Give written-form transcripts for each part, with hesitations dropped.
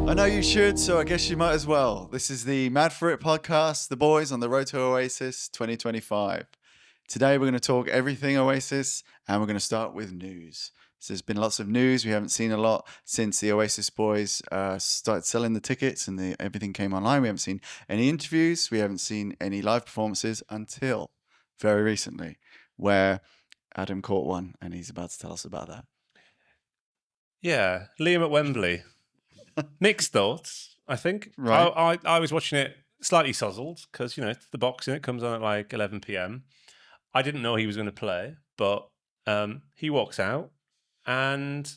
I know you should, so I guess you might as well. This is the Mad For It podcast, the boys on the Road To Oasis 2025. Today we're going to talk everything Oasis, and we're going to start with news. So there's been lots of news. We haven't seen a lot since the Oasis boys started selling the tickets and everything came online. We haven't seen any interviews. We haven't seen any live performances until very recently, where Adam caught one, and he's about to tell us about that. Yeah, Liam at Wembley. Mixed thoughts, I think. Right. I was watching it slightly sozzled because, the boxing, it comes on at like 11 p.m. I didn't know he was going to play, but he walks out and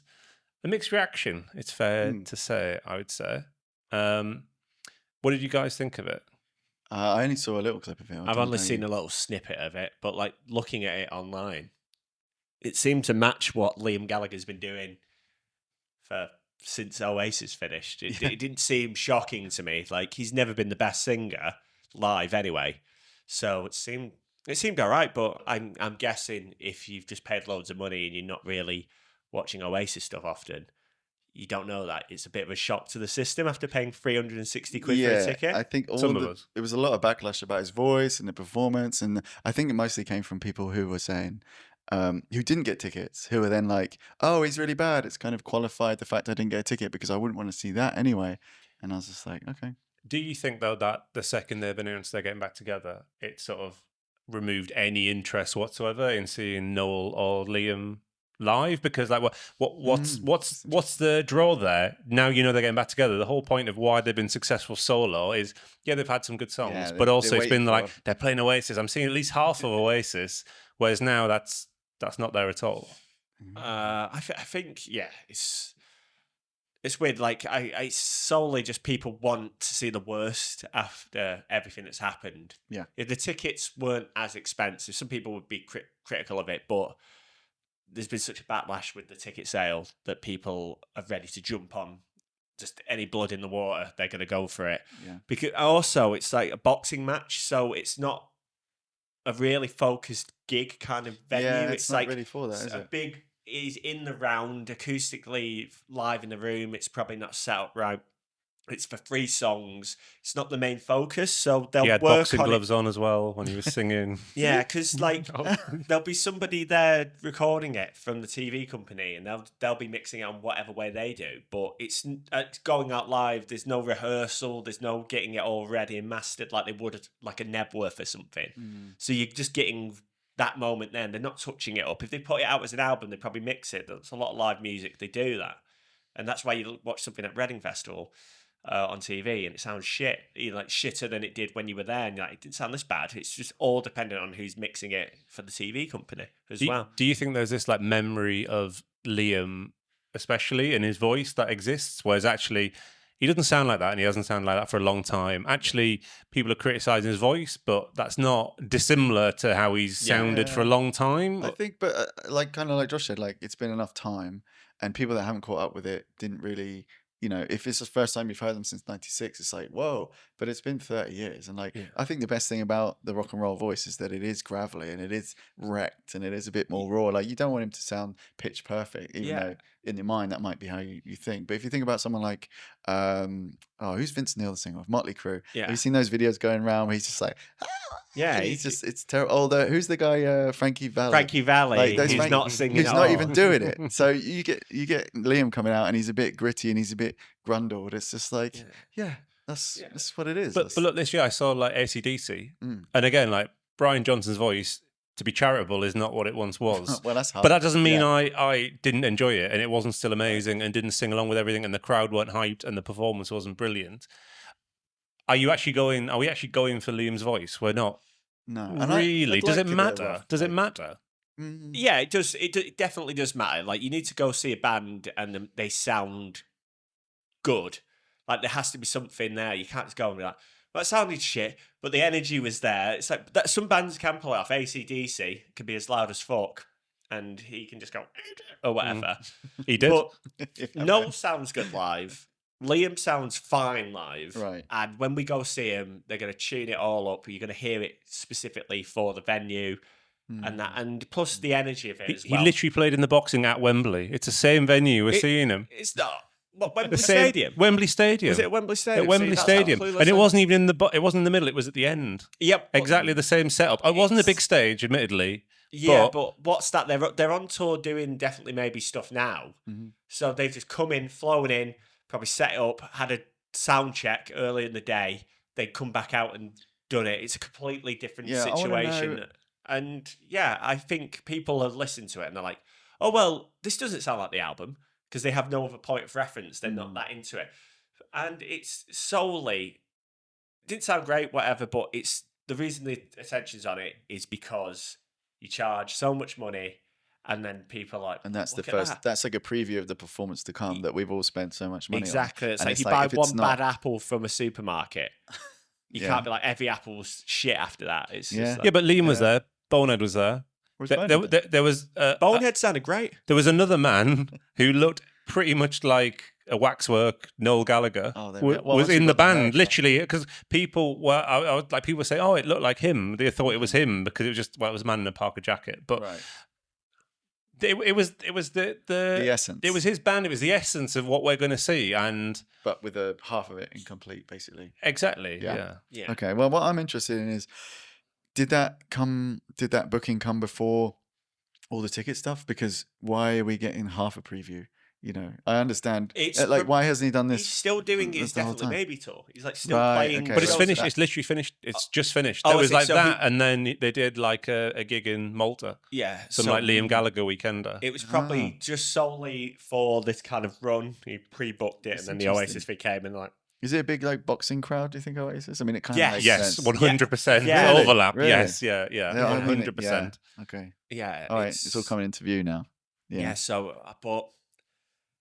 a mixed reaction, it's fair to say, I would say. What did you guys think of it? I only saw a little clip of it. I've only seen a little snippet of it, but like looking at it online, it seemed to match what Liam Gallagher's been doing since Oasis finished. It didn't seem shocking to me. Like, he's never been the best singer live anyway, so it seemed all right. But I'm guessing if you've just paid loads of money and you're not really watching Oasis stuff often, you don't know that it's a bit of a shock to the system after paying 360 quid for a ticket. I think it was a lot of backlash about his voice and the performance, and I think it mostly came from people who were saying, who didn't get tickets, who were then like, oh, he's really bad. It's kind of qualified the fact I didn't get a ticket because I wouldn't want to see that anyway. And I was just like, okay. Do you think, though, that the second they've announced they're getting back together, it sort of removed any interest whatsoever in seeing Noel or Liam live? Because like, what's the draw there? Now they're getting back together. The whole point of why they've been successful solo is, they've had some good songs, but also it's been like they're playing Oasis. I'm seeing at least half of Oasis, whereas now that's not there at all. I think it's weird. Like, it's solely just people want to see the worst after everything that's happened. Yeah, if the tickets weren't as expensive, some people would be critical of it, but there's been such a backlash with the ticket sale that people are ready to jump on. Just any blood in the water, they're going to go for it. Yeah. Because also it's like a boxing match, so it's not a really focused gig kind of venue. Yeah, it's not like really for that, is it? big. He's in the round, acoustically live in the room. It's probably not set up right. It's for 3 songs. It's not the main focus, so they'll he had work boxing on gloves on as well when he was singing. Yeah, because like there'll be somebody there recording it from the TV company, and they'll be mixing it on whatever way they do. But it's going out live. There's no rehearsal. There's no getting it all ready and mastered like they would at like a Nebworth or something. So you're just getting that moment then. They're not touching it up. If they put it out as an album, they probably mix it. That's a lot of live music. They do that, and that's why you watch something at Reading Festival on TV and it sounds shit, like shitter than it did when you were there, and you're like, it didn't sound this bad. It's just all dependent on who's mixing it for the TV company as well. Do you think there's this like memory of Liam, especially in his voice, that exists, whereas actually he doesn't sound like that, and he hasn't sounded like that for a long time? Actually, people are criticising his voice, but that's not dissimilar to how he's sounded for a long time. I think, but kind of like Josh said, like, it's been enough time, and people that haven't caught up with it didn't really, if it's the first time you've heard them since 96, it's like, whoa, but it's been 30 years. And like, I think the best thing about the rock and roll voice is that it is gravelly and it is wrecked and it is a bit more raw. Like, you don't want him to sound pitch perfect, even though in your mind that might be how you think. But if you think about someone like, who's Vince Neil, the singer of Motley Crue? Yeah. Have you seen those videos going around where he's just like, it's terrible. Who's the guy, Frankie Valli? Frankie Valli, who's not singing who's at not all. even doing it. So you get Liam coming out and he's a bit gritty and he's a bit grundled. It's just like, that's what it is. But look, this year I saw like AC/DC, and again, like, Brian Johnson's voice, to be charitable, is not what it once was. Well, that's hard. But that doesn't mean I didn't enjoy it and it wasn't still amazing and didn't sing along with everything and the crowd weren't hyped and the performance wasn't brilliant. Are we actually going for Liam's voice? We're not. No. Really? Does it matter? Does it matter? Yeah, it does. It definitely does matter. Like, you need to go see a band and they sound good. Like, there has to be something there. You can't just go and be like, well, it sounded shit, but the energy was there. It's like that. Some bands can pull it off. AC/DC can be as loud as fuck, and he can just go or whatever. He did. But Noel sounds good live. Liam sounds fine live. Right. And when we go see him, they're going to tune it all up. You're going to hear it specifically for the venue. And that, and plus the energy of it as well. He literally played in the boxing at Wembley. It's the same venue we're seeing him. It's not. What, Wembley Stadium? Wembley Stadium. Was it at Wembley Stadium? At Wembley Stadium. And it wasn't even it wasn't in the middle, it was at the end. Yep. Exactly the same setup. It wasn't a big stage, admittedly. Yeah, but what's that? They're on tour doing definitely maybe stuff now. Mm-hmm. So they've just come in, flown in, probably set it up, had a sound check early in the day. They'd come back out and done it. It's a completely different situation. And yeah, I think people have listened to it and they're like, oh, well, this doesn't sound like the album because they have no other point of reference. They're not that into it. And it's solely, didn't sound great, whatever, but it's the reason the attention's on it is because you charge so much money and then people are like, and that's the first, that's like a preview of the performance to come that we've all spent so much money on. Exactly. It's like you buy one bad apple from a supermarket. You can't be like, every apple's shit after that. It's just like, yeah, but Liam was there. Bonehead was there. There was Bonehead sounded great. There was another man who looked pretty much like a waxwork Noel Gallagher was in the band, literally, because people were people say, oh, it looked like him. They thought it was him because it was just it was a man in a Parker jacket, but it was the essence. It was his band. It was the essence of what we're going to see, but with a half of it incomplete, basically. Exactly. Yeah. Okay. Well, what I'm interested in is, did that booking come before all the ticket stuff? Because why are we getting half a preview? You know, I understand. Why hasn't he done this? He's still doing his Definitely Maybe tour. He's like still playing. Okay, but it's finished. It's literally finished. It's just finished. There was and then they did like a gig in Malta. Yeah. Some like Liam Gallagher weekender. It was probably just solely for this kind of run. He pre-booked it, and then the Oasis fee came and like. Is it a big like boxing crowd? Do you think Oasis? I mean, it kind of makes sense. 100% overlap. Really? Yes, 100%. Okay. Yeah. All right, it's all coming into view now. Yeah. So, but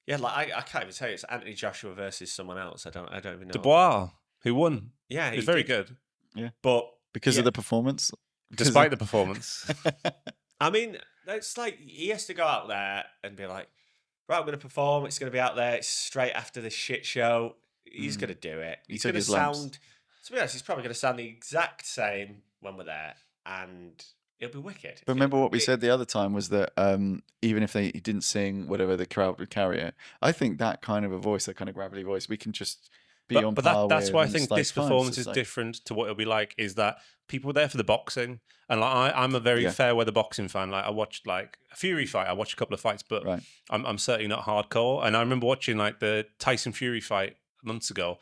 like I can't even tell you. It's Anthony Joshua versus someone else. I don't even know. Dubois, who won? Yeah, he's very good. Yeah, but because of the performance, despite the performance. I mean, it's like he has to go out there and be like, right, I'm going to perform. It's going to be out there. It's straight after this shit show. He's going to do it. He's going to sound. To be honest, he's probably going to sound the exact same when we're there, and it'll be wicked. But remember what we said the other time was that even if he didn't sing whatever the crowd would carry it, I think that kind of a voice, that kind of gravelly voice, we can just be on par with. That's why I think this performance is different to what it'll be like. Is that people were there for the boxing, and like I'm a very fair weather boxing fan. Like I watched like a Fury fight. I watched a couple of fights, but I'm certainly not hardcore. And I remember watching like the Tyson Fury fight months ago,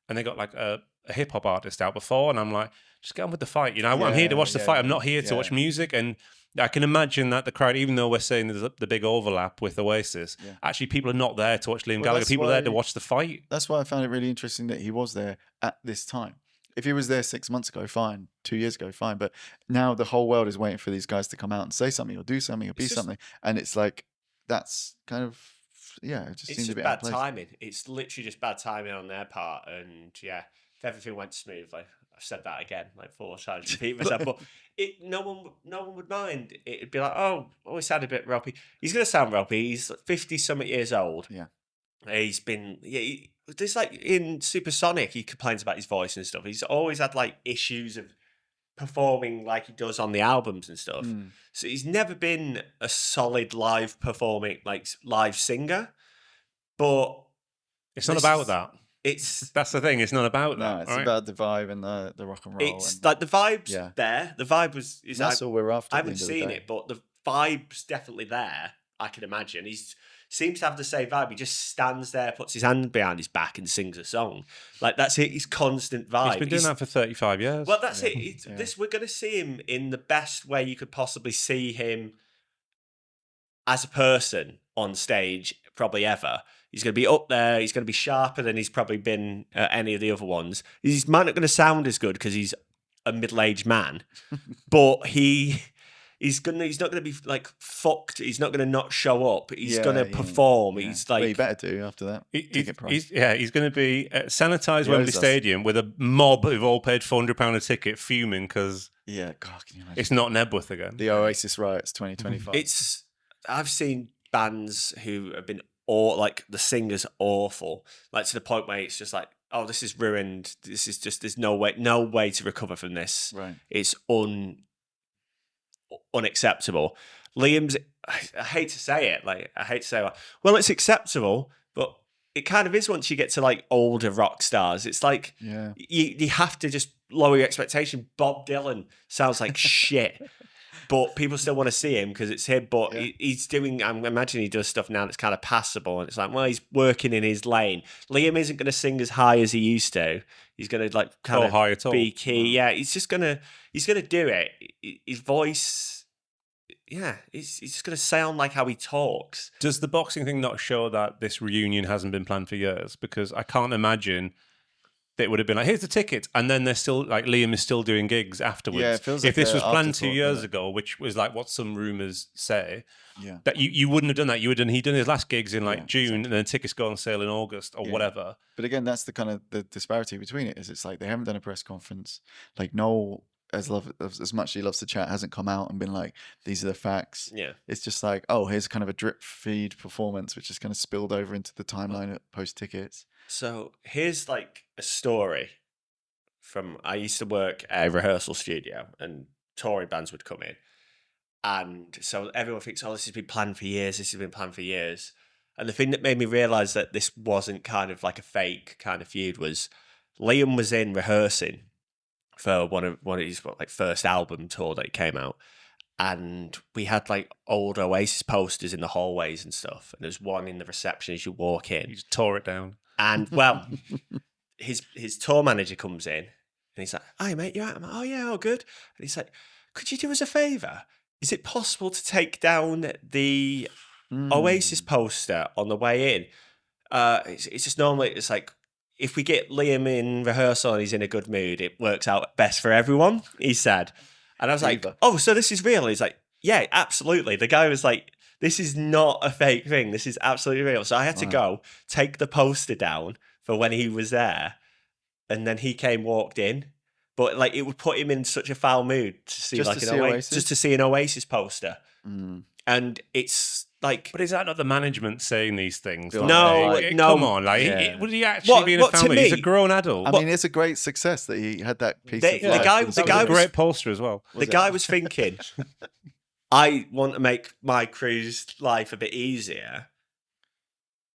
and they got like a hip hop artist out before, and I'm like, just get on with the fight. You know, I'm here to watch the fight. I'm not here to watch music. And I can imagine that the crowd, even though we're saying there's the big overlap with Oasis, actually people are not there to watch Liam Gallagher. People are there to watch the fight. That's why I found it really interesting that he was there at this time. If he was there 6 months ago, fine. 2 years ago, fine. But now the whole world is waiting for these guys to come out and say something or do something or be something. And it's like, that's kind of, it just seems a bit bad timing. It's literally just bad timing on their part. And if everything went smoothly, I've said that again, like 4 times, repeat myself, but no one would mind. It'd be like, oh, he sounded a bit ropey. He's going to sound ropey. He's 50-something years old. Yeah. He's been, there's like in Supersonic, he complains about his voice and stuff. He's always had like issues of performing like he does on the albums and stuff. So he's never been a solid live performing, like live singer, but it's not about that. That's the thing. It's not about that. No, it's about the vibe and the rock and roll. It's like the vibes there. The vibe was. That's all we're after. I haven't seen it, but the vibe's definitely there. I can imagine. He seems to have the same vibe. He just stands there, puts his hand behind his back, and sings a song. Like that's it. His constant vibe. He's been doing that for 35 years. Well, that's it. We're going to see him in the best way you could possibly see him as a person on stage, probably ever. He's going to be up there. He's going to be sharper than he's probably been at any of the other ones. He's might not going to sound as good because he's a middle-aged man, but he's not going to be like fucked. He's not going to not show up. He's going to perform. Yeah. He's like, well, you better do after that. He's going to be at sanitised Wembley Stadium with a mob who've all paid £400 a ticket, fuming because can you imagine? It's not Nebworth again. The Oasis riots 2025. I've seen bands who have been like the singer's awful, like to the point where it's just like, oh, this is ruined. This is just, there's no way to recover from this. Right. It's unacceptable. Liam's, I hate to say it, well, it's acceptable, but it kind of is once you get to like older rock stars. It's like you have to just lower your expectation. Bob Dylan sounds like shit, but people still want to see him because it's him. But he's doing, I imagine he does stuff now that's kind of passable, and it's like, well, he's working in his lane. Liam isn't going to sing as high as he used to. He's going to like kind of high at all. be key. Yeah, he's gonna do it. His voice. Yeah, he's just going to sound like how he talks. Does the boxing thing not show that this reunion hasn't been planned for years? Because I can't imagine that it would have been like, here's the ticket, and then they're still like Liam is still doing gigs afterwards. Yeah, it feels if like this was planned 2 years right? ago, which was like what some rumors say, yeah, that you wouldn't have done that. You would have he'd done his last gigs in like June, and then tickets go on sale in August or whatever. But again, that's the kind of the disparity between it. Is it's like they haven't done a press conference. Like Noel, as much as he loves to chat, hasn't come out and been like, these are the facts. Yeah. It's just like, oh, here's kind of a drip feed performance, which is kind of spilled over into the timeline at post tickets. So here's like a story from, I used to work at a rehearsal studio and touring bands would come in. And so everyone thinks, oh, this has been planned for years. This has been planned for years. And the thing that made me realise that this wasn't kind of like a fake kind of feud was Liam was in rehearsing for one of his like first album tour that came out, and we had like old Oasis posters in the hallways and stuff. And there's one in the reception as you walk in. You just tore it down. And well, his tour manager comes in and he's like, "Hi mate, you out?" I'm like, "Oh yeah, all good." And he's like, "Could you do us a favour? Is it possible to take down the Oasis poster on the way in? It's just normally it's like, if we get Liam in rehearsal and he's in a good mood, it works out best for everyone," he said. And I was like, "Oh, so this is real?" He's like, "Yeah, absolutely." The guy was like, "This is not a fake thing. This is absolutely real." So I had to go take the poster down for when he was there. And then he walked in. But like, it would put him in such a foul mood to see just to see an Oasis poster. And it's like, but is that not the management saying these things? No, like, no. Come on, like, would he actually be in a family? He's a grown adult. I mean, it's a great success that he had that piece. The guy was a great poster as well. The guy was thinking, I want to make my crew's life a bit easier,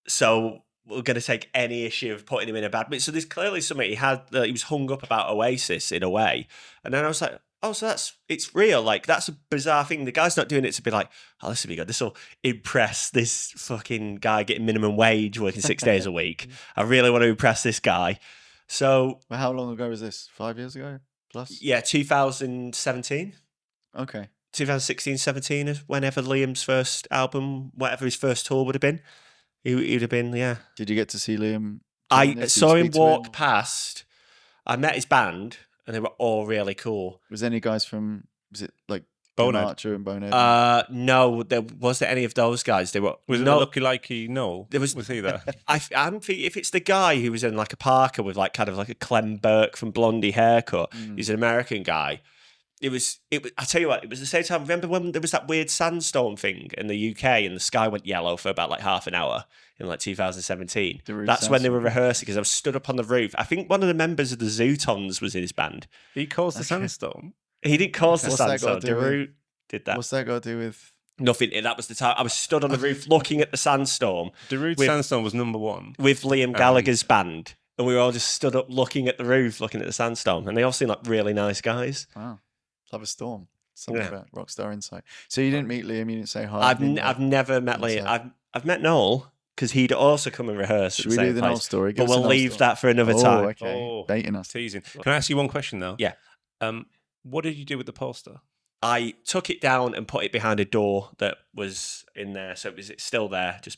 so we're going to take any issue of putting him in a bad mood. So there's clearly something he had that he was hung up about Oasis in a way. And then I was like, oh, so it's real. Like, that's a bizarre thing. The guy's not doing it to be like, oh, this will be good. This will impress this fucking guy getting minimum wage working 6 days a week. I really want to impress this guy. So. Well, how long ago was this? 5 years ago plus? Yeah, 2017. Okay. 2016, 17 is whenever Liam's first album, whatever his first tour would have been. He would have been, yeah. Did you get to see Liam? I saw him walk past. I met his band, and they were all really cool. Was any guys from? Was it like Bonehead? Archer and Bonehead? No, there wasn't any of those guys. They were. Was it Lucky Likey? No, was he there? I'm thinking if it's the guy who was in like a parka with like kind of like a Clem Burke from Blondie haircut. He's an American guy. It was. I tell you what, it was the same time. Remember when there was that weird sandstorm thing in the UK and the sky went yellow for about like half an hour in like 2017? That's when they were rehearsing because I was stood up on the roof. I think one of the members of the Zootons was in his band. He caused the sandstorm. He didn't cause the sandstorm. Darude did that. What's that got to do with? Nothing. That was the time I was stood on the roof looking at the sandstorm. Darude's sandstorm was number one with Liam Gallagher's band, and we were all just stood up looking at the roof, looking at the sandstorm, and they all seemed like really nice guys. Wow. Love a storm. Something about Rockstar Insight. So you didn't meet Liam, you didn't say hi? I've never met Liam. I've met Noel because he'd also come and rehearse. Should we do the Noel story? But we'll leave that for another time. Okay. Baiting us. Teasing. Can I ask you one question though? Yeah. What did you do with the poster? I took it down and put it behind a door that was in there. So it's still there. Just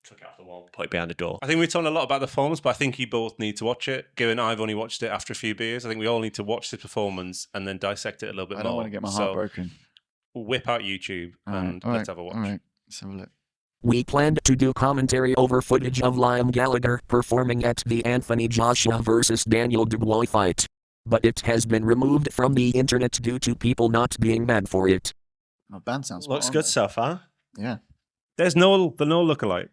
took it off the wall, put it behind the door. I think we're talking a lot about the performance, but I think you both need to watch it. Given I've only watched it after a few beers, I think we all need to watch the performance and then dissect it a little bit more. I don't want to get my heart broken. Whip out YouTube and let's have a watch. All right, let's have a look. We planned to do commentary over footage of Liam Gallagher performing at the Anthony Joshua vs. Daniel Dubois fight. But it has been removed from the internet due to people not being mad for it. My band sounds looks good so far. Yeah. There's no lookalike.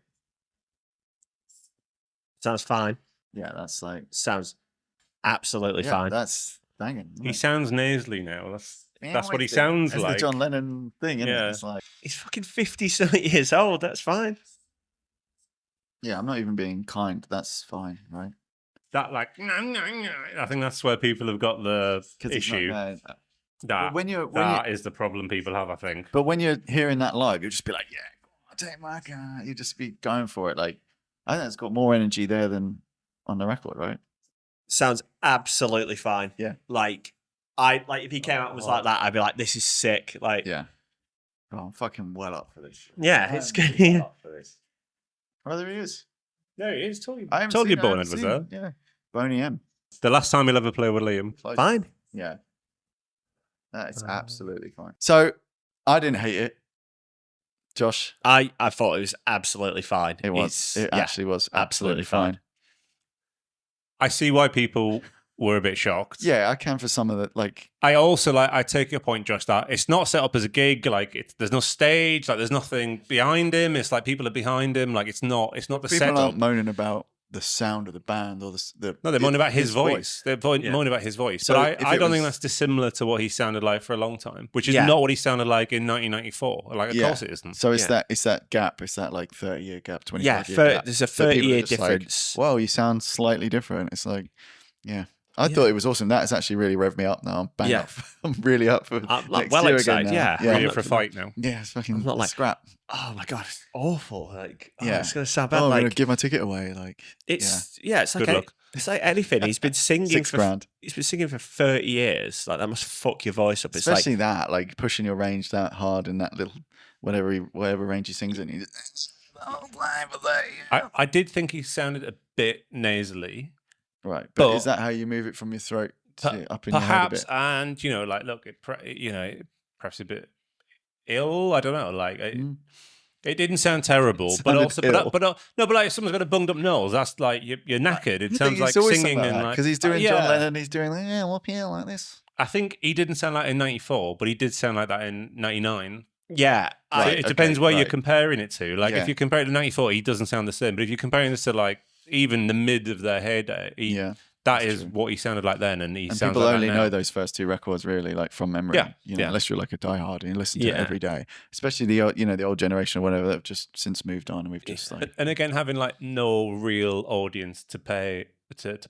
Sounds fine. Yeah, that's like... Sounds absolutely fine. That's banging. He sounds nasally now. That's what he sounds like. It's the John Lennon thing, isn't it? It's like... He's fucking 50-something years old. That's fine. Yeah, I'm not even being kind. That's fine, right? That like, I think that's where people have got the issue. That is the problem people have, I think. But when you're hearing that live, you'll just be like, yeah, I'll take my car. You just be going for it. Like, I think it's got more energy there than on the record, right? Sounds absolutely fine. Yeah. Like if he came out and was like that, I'd be like, this is sick. Like, yeah. Oh, I'm fucking well up for this. Yeah, it's good. Well up for this. Oh, there he is. There he is. Totally Born Boned was there. Yeah. Boney M. The last time he'll ever play with Liam. Fine. Yeah. That is absolutely fine. So I didn't hate it. Josh? I thought it was absolutely fine. It was. It actually was absolutely fine. I see why people were a bit shocked. Yeah, I can for some of the like. I also I take your point, Josh, that it's not set up as a gig. Like there's no stage. Like there's nothing behind him. It's like people are behind him. Like it's not the people setup. Aren't moaning about the sound of the band or the no, they're moaning about his voice. They're moaning about his voice. So but I don't think that's dissimilar to what he sounded like for a long time, which is not what he sounded like in 1994. Like, of course it isn't. So it's that gap. It's that like 30-year gap, 25-year gap. There's a 30-year difference. Like, well, you sound slightly different. It's like, I thought it was awesome. That has actually really revved me up now. I'm bang up. I'm really up for next year excited. Again now. Ready for a fight now. Yeah, it's fucking not like scrap. Oh my god, it's awful. Like, it's gonna sound bad. I'm like, gonna give my ticket away. Like, it's like Good luck. It's like anything. He's been singing $6,000. He's been singing for 30 years. Like that must fuck your voice up. It's especially that, like pushing your range that hard in that little whatever range he sings in. I did think he sounded a bit nasally. Right, but is that how you move it from your throat to up in your head a bit? Perhaps, and like, look, perhaps a bit ill. I don't know. Like, it didn't sound terrible, but also, but like, if someone's got a bunged up nose, that's like you're knackered. It sounds like singing and like because he's doing John Lennon. He's doing up here like this. I think he didn't sound like in '94, but he did sound like that in '99. Yeah, it depends where you're comparing it to. Like, if you compare it to '94, he doesn't sound the same. But if you're comparing this to like even the mid of their heyday, that is what he sounded like then, and sounds people like only that know those first two records really, like from memory. Unless you're like a diehard and you listen to it every day. Especially the old generation or whatever that have just since moved on, and we've just like. And again, having like no real audience to play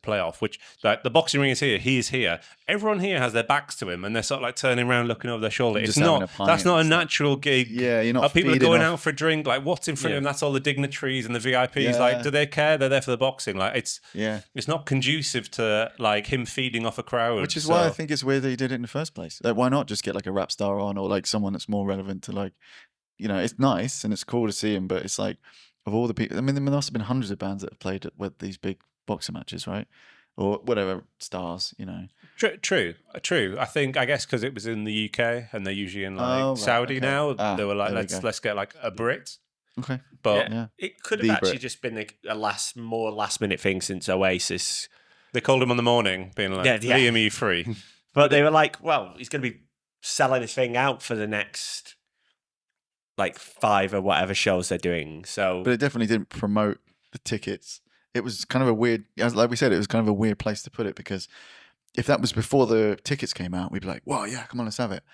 off, which like the boxing ring is here, he's here. Everyone here has their backs to him, and they're sort of like turning around, looking over their shoulder. It's not. That's not a natural gig. Yeah, you're not. People are going out for a drink. Like, what's in front of them? That's all the dignitaries and the VIPs. Yeah. Like, do they care? They're there for the boxing. Like, it's not conducive to like him feeding off a crowd. Which is why I think it's weird that he did it in the first place. Like, why not just get like a rap star on, or like someone that's more relevant to like, it's nice and it's cool to see him, but it's like of all the people. I mean, there must have been hundreds of bands that have played with these big boxing matches, right? Or whatever stars, True. I guess because it was in the UK and they're usually in like Saudi now. They were like, let's get like a Brit. Okay, but it could have actually just been a last minute thing since Oasis. They called him on the morning, being like, Liam, are you free? But they were like, well, he's going to be selling his thing out for the next like 5 or whatever shows they're doing. So, but it definitely didn't promote the tickets. It was kind of a weird, like we said, it was kind of a weird place to put it, because if that was before the tickets came out, we'd be like, well, yeah, come on, let's have it.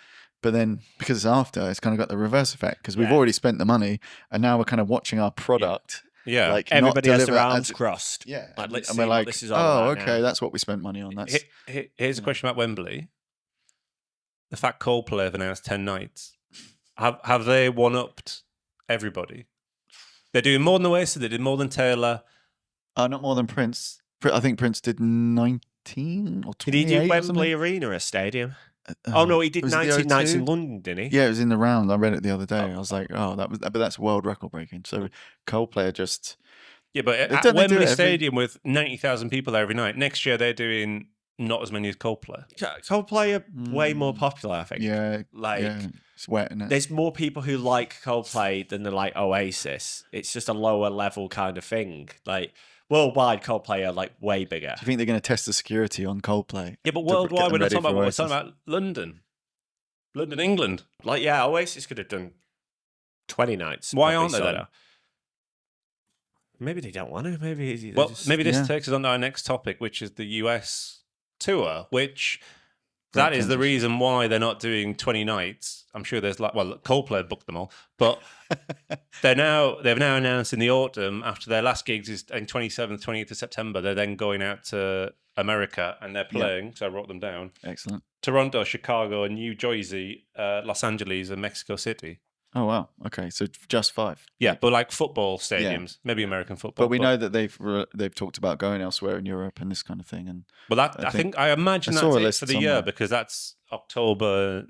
But then because it's after, it's kind of got the reverse effect, because we've already spent the money and now we're kind of watching our product. Yeah. Like everybody has their arms crossed. Yeah. Like, let's and see we're like, what this is all about okay, now. that's what we spent money on. That's Here's a question about Wembley. The fact Coldplay have announced 10 nights. Have they one-upped everybody? They're doing more than Oasis, they did more than Taylor. Not more than Prince. I think Prince did 19 or 28. Did he do Wembley Arena, a stadium? No, he did 19 nights in London, didn't he? Yeah, it was in the round. I read it the other day. I was like, but that's world record breaking. So Coldplay are just... Yeah, but at Wembley Stadium with 90,000 people there every night, next year they're doing not as many as Coldplay. Coldplay are way more popular, I think. Yeah. It's wet, isn't it? There's more people who like Coldplay than they like Oasis. It's just a lower level kind of thing. Like... Worldwide, Coldplay are like way bigger. Do you think they're going to test the security on Coldplay? Yeah, but worldwide, we're not talking about what we're talking about. London, England. Like, Oasis could have done 20 nights. Why aren't they then? Maybe they don't want to. Maybe this takes us on to our next topic, which is the US tour, which That is the reason why they're not doing 20 nights. I'm sure there's Coldplay booked them all, but they've now announced in the autumn after their last gigs is in 27th, 28th of September. They're then going out to America and they're playing. So I wrote them down. Excellent. Toronto, Chicago, New Jersey, Los Angeles, and Mexico City. Oh wow. Okay, so just 5. Yeah, but like football stadiums, maybe American football. But we know that they've talked about going elsewhere in Europe and this kind of thing. And I imagine that's it for the year because that's October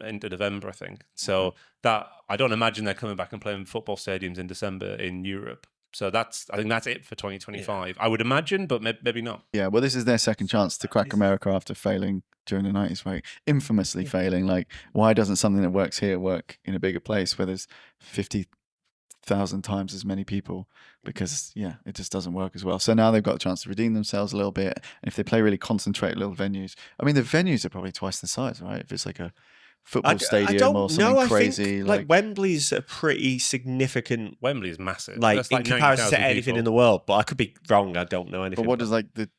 into November, I think. So that I don't imagine they're coming back and playing football stadiums in December in Europe. So I think that's it for 2025. Yeah. I would imagine, but maybe not. Yeah, well, this is their second chance to crack America after failing during the 90s, right? Infamously failing. Like, why doesn't something that works here work in a bigger place where there's 50,000 times as many people? Because, it just doesn't work as well. So now they've got a chance to redeem themselves a little bit. And if they play really concentrated little venues, I mean, the venues are probably twice the size, right? If it's like a football stadium or something crazy. I think, Wembley's a pretty significant. Wembley's massive. Like in comparison to anything in the world, but I could be wrong. I don't know anything. But what does like the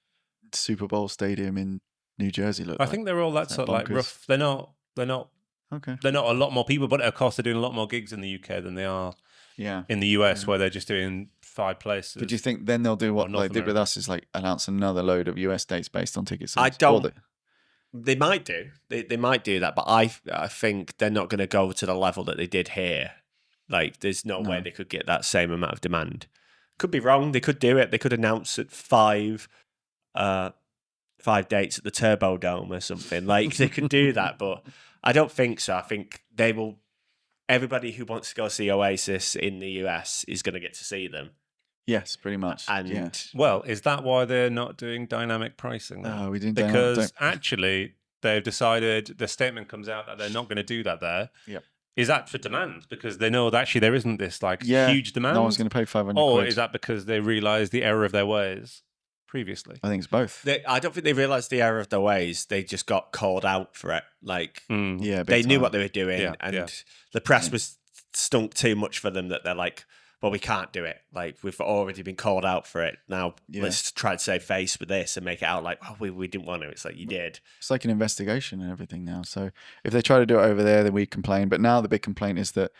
Super Bowl stadium in New Jersey look like? I think they're all that sort of like rough. They're not. Okay. They're not a lot more people, but of course they're doing a lot more gigs in the UK than they are. In the US, where they're just doing 5 places. But do you think then they'll do what they did with us? Is like announce another load of US dates based on ticket sales? I don't. They might do. They might do that, but I think they're not going to go to the level that they did here. Like, there's no way they could get that same amount of demand. Could be wrong. They could do it. They could announce at 5 dates at the Turbo Dome or something. Like, they could do that, but I don't think so. I think they will. Everybody who wants to go see Oasis in the US is going to get to see them. Yes, pretty much. And well, is that why they're not doing dynamic pricing? No, we didn't. Because actually, they've decided the statement comes out that they're not going to do that there. Yep. Is that for demand? Because they know that actually there isn't this huge demand. No one's going to pay 500 Or quid. is that because they realise the error of their ways previously? I think it's both. I don't think they realised the error of their ways. They just got called out for it. Like, they knew what they were doing, and the press was stunk too much for them that they're like, well, we can't do it. Like, we've already been called out for it. Now, let's try to save face with this and make it out like, oh, we didn't want to. It's like, you did. It's like an investigation and everything now. So if they try to do it over there, then we complain. But now the big complaint is that,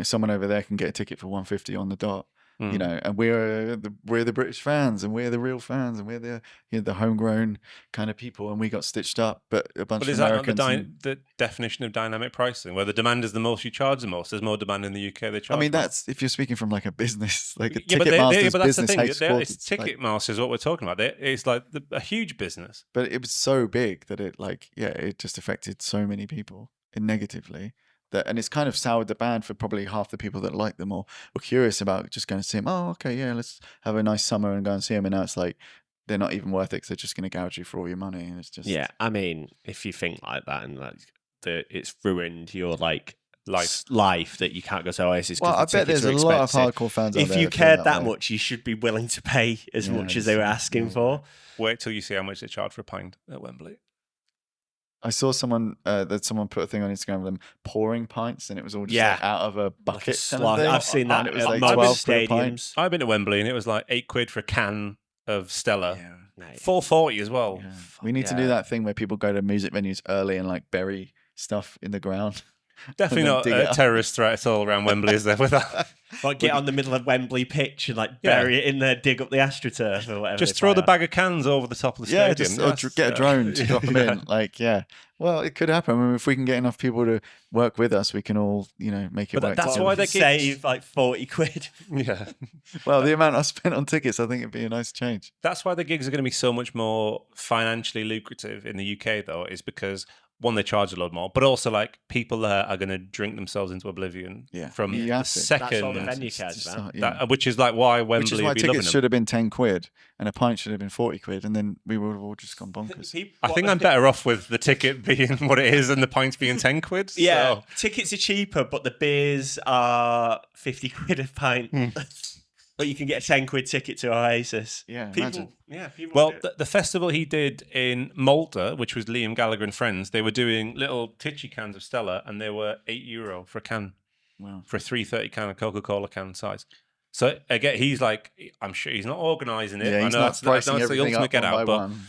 someone over there can get a ticket for $150 on the dot. And we're the British fans, and we're the real fans, and we're the homegrown kind of people, and we got stitched up. But a bunch of Americans. But is that not the definition of dynamic pricing, where the demand is the most, you charge the most? There's more demand in the UK. They charge. I mean, that's if you're speaking from like a business, like a Ticketmaster's but that's business. It's Ticketmaster is what we're talking about. It's like a huge business. But it was so big that it just affected so many people negatively. And it's kind of soured the band for probably half the people that like them or were curious about just going to see them. Oh, okay, let's have a nice summer and go and see them. And now it's like they're not even worth it because they're just going to gouge you for all your money. And it's just I mean, if you think like that and it's ruined your life that you can't go to Oasis. Well, I bet there's a lot of hardcore fans. If you cared that much, you should be willing to pay as much as they were asking for. Wait till you see how much they charge for a pint at Wembley. I saw someone put a thing on Instagram of them pouring pints, and it was all just out of a bucket. I've seen that. And it was like 12 stadiums. I've been to Wembley, and it was like £8 for a can of Stella. Yeah. $4.40 as well. Yeah. We need to do that thing where people go to music venues early and like bury stuff in the ground. Definitely not a terrorist threat at all around Wembley, is there? With that, like get on the middle of Wembley pitch and like bury it in there, dig up the AstroTurf or whatever. Just throw the bag of cans over the top of the stadium. Or get a drone to drop them in. Well, it could happen. I mean, if we can get enough people to work with us, we can all, make it work. That's why they save like 40 quid. Yeah. Well, the amount I spent on tickets, I think it'd be a nice change. That's why the gigs are going to be so much more financially lucrative in the UK, though, is because one, they charge a lot more, but also like people there are going to drink themselves into oblivion from the second. That's all the venue cares about. Which is like why Wembley. Which is why tickets should have been 10 quid and a pint should have been 40 quid, and then we would have all just gone bonkers. I think I'm better off with the ticket being what it is and the pints being 10 quid. Yeah, so. Tickets are cheaper, but the beers are 50 quid a pint. But you can get a 10 quid ticket to Oasis. Yeah, people. Well, the festival he did in Malta, which was Liam Gallagher and Friends, they were doing little titchy cans of Stella, and they were €8 for a can. Wow. For a 330 can of Coca-Cola can size. So again, he's like, I'm sure he's not organising it. Yeah, I know that's the ultimate get out, but one.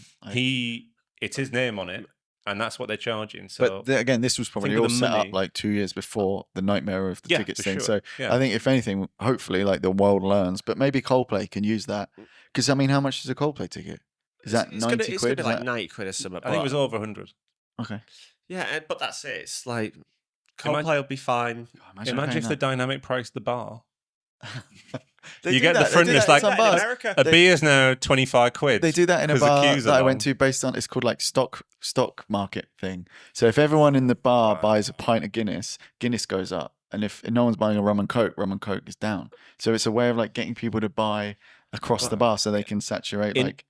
it's his name on it. and that's what they're charging. So, but again, this was probably think of all the set money. up like 2 years before the nightmare of the Yeah, tickets for thing. sure. So Yeah. I think if anything, hopefully, like the world learns. But maybe Coldplay can use that because I mean, how much is a Coldplay ticket? Is that it's 90 gonna, quid? It's going to Is be like that- 90 quid or something. I think it was but- over 100. Okay. Yeah, but that's it. It's like Imagine- Coldplay will be fine. Imagine if the dynamic priced the bar. They You do get the that. They front do and it's that in like some in bars. America. A beer's now 25 quid. They do that in a 'cause the bar queues that are I went long. to based on, it's called like stock market thing. So if everyone in the bar Right. buys a pint of Guinness, Guinness goes up. And if no one's buying a rum and coke is down. So it's a way of like getting people to buy across the bar so they can saturate In- like.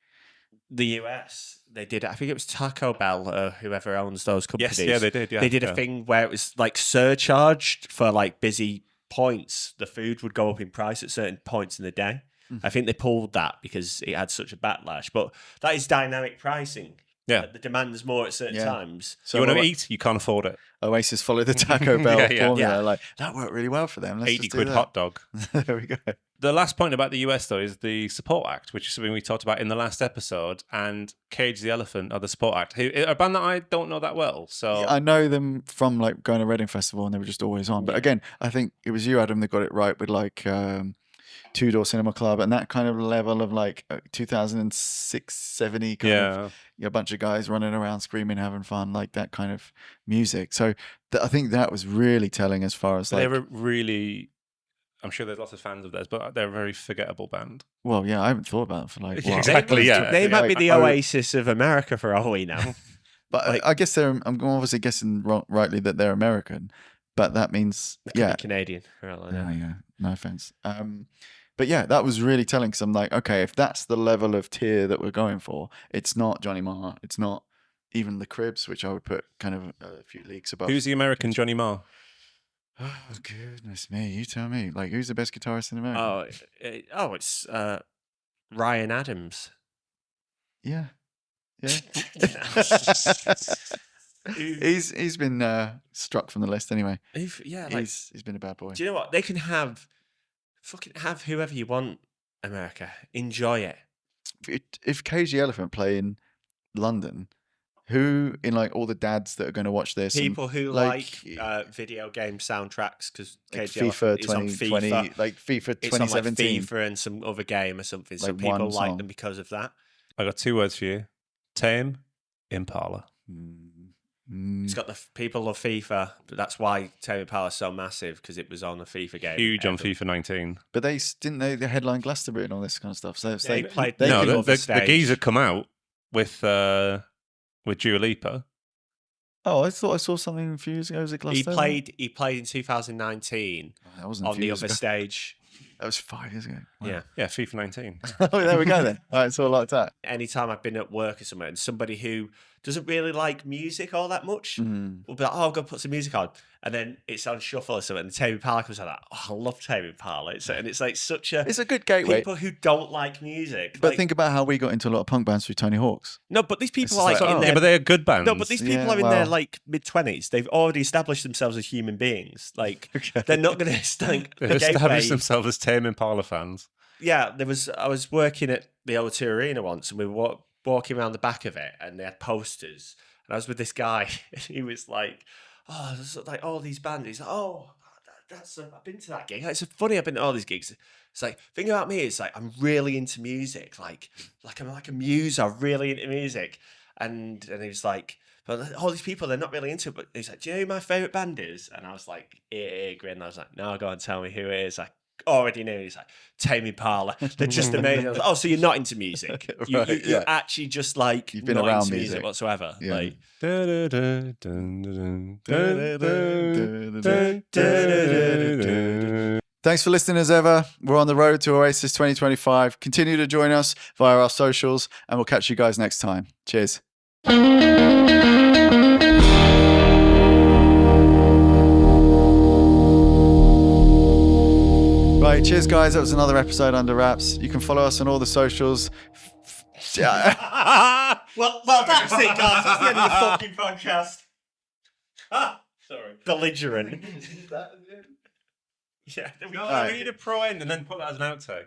The US, they did. I think it was Taco Bell or whoever owns those companies. Yes, yeah, they did. Yeah, They did a thing where it was like surcharged for like busy points. The food would go up in price at certain points in the day. I think they pulled that because it had such a backlash. But that is dynamic pricing. Yeah. The demand is more at certain Yeah. times. So You want to eat? You can't afford it. Oasis follow the Taco Bell Yeah, yeah. formula. Yeah. Like that worked really well for them. Let's 80 just do quid that. hot dog. There we go. The last point about the US, though, is the support act, which is something we talked about in the last episode. And Cage the Elephant are the support act, who a band that I don't know that well. So I know them from like going to Reading Festival and they were just always on. But again, I think it was you, Adam, that got it right with like Two Door Cinema Club and that kind of level of like 2006, 70 kind of a bunch of guys running around screaming, having fun, like that kind of music. So I think that was really telling as far as like. they're a really, I'm sure there's lots of fans of theirs, but they're a very forgetable band. Well, yeah, I haven't thought about it for like. Yeah, what, exactly, yeah. They might be like, the Oasis of America for all we know. But like- I guess I'm obviously guessing rightly that they're American, but that means They could yeah, be Canadian. For all I know. yeah, no offense. But yeah, that was really telling because I'm like, okay, if that's the level of tier that we're going for, it's not Johnny Marr, it's not even the Cribs, which I would put kind of a few leagues above. Who's the American Johnny Marr? Oh goodness me, you tell me. Like, who's the best guitarist in America? It's Ryan Adams. Yeah. He's been struck from the list anyway. Yeah, like, He's been a bad boy. do you know what? They can have whoever you want, America. Enjoy it. If Cage the Elephant play in London, who in like all the dads that are going to watch this? and, People who like video game soundtracks because like FIFA is on 2020, FIFA. like FIFA It's on like 2017. FIFA and some other game or something. So Like people one like song. them because of that. I got 2 words for you: Tame Impala. It's got the people love FIFA, but that's why Tame Impala is so massive because it was on a FIFA game. Huge on Everyone- FIFA 19. But didn't they headline Glastonbury and all this kind of stuff. So They played. they No, could- love the stage. geezer come out with Dua Lipa. Oh, I thought I saw something a few years ago. Was it He Glastonbury? played in 2019 Oh, that wasn't a on few the years other ago. stage. That was 5 years ago. Wow. Yeah. Yeah, FIFA 19. Oh, there we go then. All right, so like that. Anytime I've been at work or somewhere and somebody who doesn't really like music all that much Mm. will be like, oh, I'm going to put some music on. And then it's on shuffle or something. And Tame Impala comes like that. Oh, I love Tame Impala. And it's like such a... It's a good gateway. People who don't like music. But like, think about how we got into a lot of punk bands through Tony Hawk's. no, but these people It's are like like, in oh. their... Yeah, but they're good bands. No, but these people Yeah, are in their well. like mid-20s. They've already established themselves as human beings. Like, Okay. they're not going to stank They've the established gateway. themselves as Tame Impala fans. Yeah, I was working at the O2 Arena once, and we were walking around the back of it, and they had posters. And I was with this guy, and he was like, "Oh, there's like all these bands." He's like, "Oh, I've been to that gig. It's funny. I've been to all these gigs." It's like, thing about me is like I'm really into music. Like I'm like a muse. I'm really into music. And he was like, but all these people, they're not really into it. But he's like, "Do you know who my favorite band is?" And I was like, grin. I was like, "No, go on, tell me who it is." I already knew. He's like, Tame Impala. They're just amazing. I was like, oh, so you're not into music? You, Right, you're yeah. actually just like You've been not around into music. whatsoever. Yeah. Like, Thanks for listening as ever. We're on the road to Oasis 2025. Continue to join us via our socials, and we'll catch you guys next time. Cheers. Right, cheers, guys. That was another episode under wraps. You can follow us on all the socials. well, that's it, guys. That's the end of the fucking podcast. Sorry. Belligerent. Yeah. We need a pro end and then put that as an outtake.